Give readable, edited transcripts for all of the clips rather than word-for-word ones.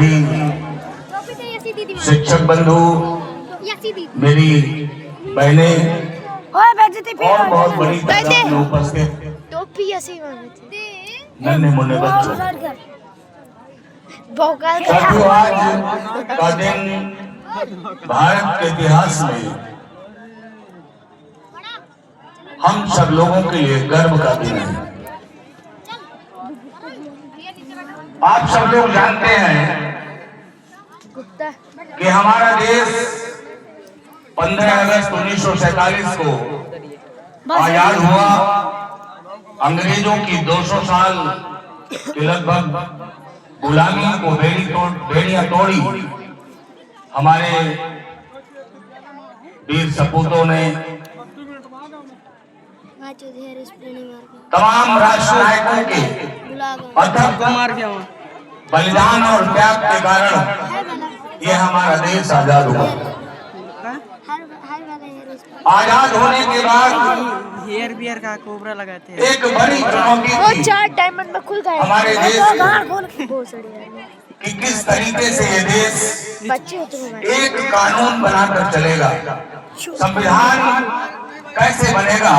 सभी शिक्षक बंधु, मेरी बहनें और बहुत बड़ी तादाद में उपस्थित नन्हे मुन्ने बच्चों, साथियों, आज का दिन भारत के इतिहास में हम सब लोगों के लिए गर्व का दिन है। आप सब लोग जानते हैं कि हमारा देश 15 अगस्त 1947 को आजाद हुआ। अंग्रेजों की 200 साल के लगभग गुलामी को बेड़ियां तोड़ी हमारे वीर सपूतों ने, तमाम राष्ट्र नायकों के अथक बलिदान और त्याग के कारण ये हमारा देश आजाद हुआ। आजाद होने के बाद हेयर बियर का कोबरा लगाते हैं। एक बड़ी चुनौती थी डायमंड में खुल गए हमारे देश कि किस तरीके से ये देश एक कानून बनाकर चलेगा, संविधान कैसे बनेगा,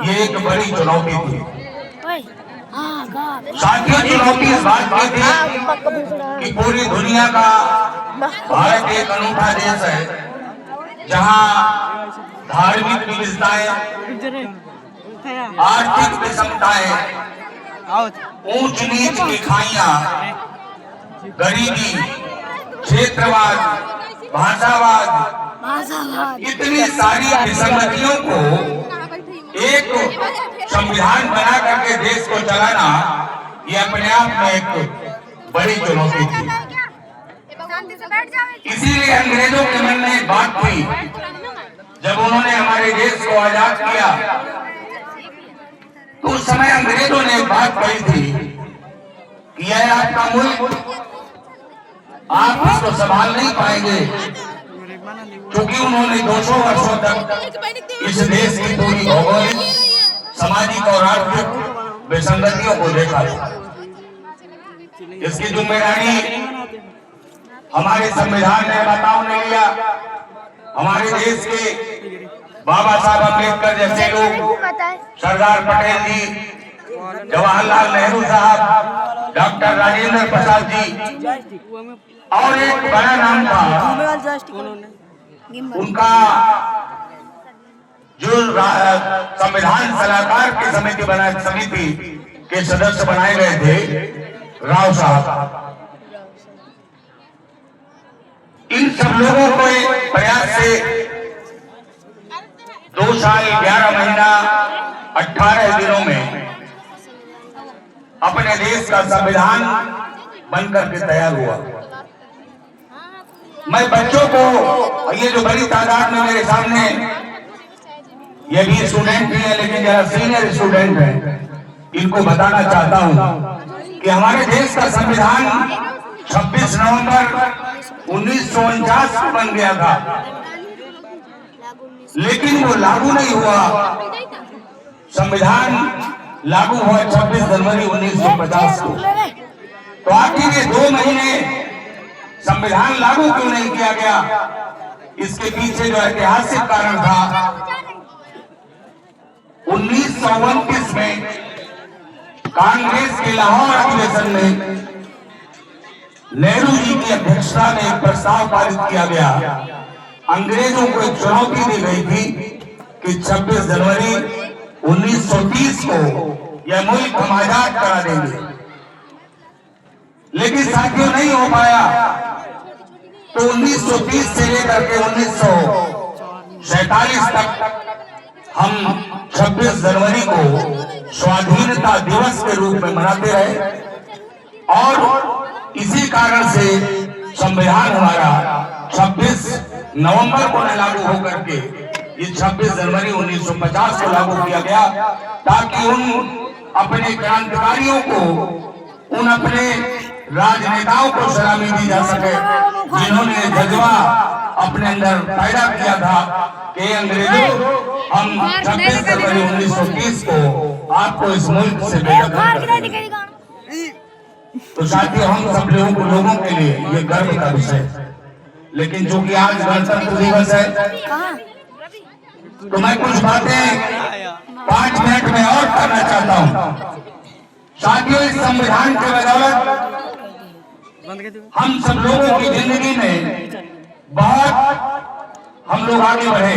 ये एक बड़ी चुनौती थी। साथियों, चुनौती इस बात की थी कि पूरी दुनिया का भारत एक अनूठा देश है जहाँ धार्मिक विविधताएं, आर्थिक विषमताएं, ऊंच नीच की खाइयां, गरीबी, क्षेत्रवाद, भाषावाद, इतनी सारी विसंगतियों को एक संविधान बना करके देश को चलाना, ये अपने आप में एक बड़ी चुनौती थी। इसीलिए अंग्रेजों के मन में एक बात थी, जब उन्होंने हमारे देश को आजाद किया तो उस समय अंग्रेजों ने एक बात कही थी कि यह आपका मुल्क, आप इसको संभाल नहीं पाएंगे, क्योंकि उन्होंने 200 वर्षों तक इस देश की पूरी भौगोलिक, सामाजिक और आर्थिक विसंगतियों को देखा था। इसकी जिम्मेदारी हमारे संविधान निर्माताओं ने लिया। हमारे देश के बाबा साहब अम्बेडकर जैसे लोग, सरदार पटेल जी, जवाहरलाल नेहरू साहब, डॉक्टर राजेंद्र प्रसाद जी, और एक बड़ा नाम था उनका जो संविधान सलाहकार की समिति के सदस्य बनाए गए थे, राव साहब। इन सब लोगों को एक प्रयास से 2 साल 11 महीना 18 दिनों में अपने देश का संविधान बनकर के तैयार हुआ। मैं बच्चों को, ये जो बड़ी तादाद में मेरे सामने, ये भी स्टूडेंट भी है लेकिन जरा सीनियर स्टूडेंट हैं, इनको बताना चाहता हूं कि हमारे देश का संविधान 26 नवंबर 1949 को बन गया था, लेकिन वो लागू नहीं हुआ। संविधान लागू हुआ 26 जनवरी 1950 को। तो आखिर ये 2 महीने संविधान लागू क्यों नहीं किया गया? इसके पीछे जो ऐतिहासिक कारण था, 1929 में कांग्रेस के लाहौर अधिवेशन में नेहरू जी की अध्यक्षता में एक प्रस्ताव पारित किया गया। अंग्रेजों को एक चुनौती दी गई थी कि 26 जनवरी 1930 को यह मुल्क हम आजाद करा देंगे, लेकिन साथियों नहीं हो पाया। तो 1930 से लेकर के 1947 तक हम 26 जनवरी को स्वाधीनता दिवस के रूप में मनाते रहे, और इसी कारण से संविधान हमारा 26 नवंबर को न लागू होकर के ये 26 जनवरी 1950 को लागू किया गया, ताकि उन अपने क्रांतिकारियों को, उन अपने राजनेताओं को सलामी दी जा सके जिन्होंने जज्बा अपने अंदर पैदा किया था कि अंग्रेजों, हम 26 जनवरी 1930 को आपको इस मुल्क से बेदखल कर देंगे। तो साथियों हम सब लोगों के लिए ये गर्व का विषय है। लेकिन चूंकि आज गणतंत्र दिवस है तो मैं कुछ बातें 5 मिनट में और करना चाहता हूं। साथियों इस संविधान के बदौलत हम सब लोगों की जिंदगी में बहुत हम लोग आगे बढ़े।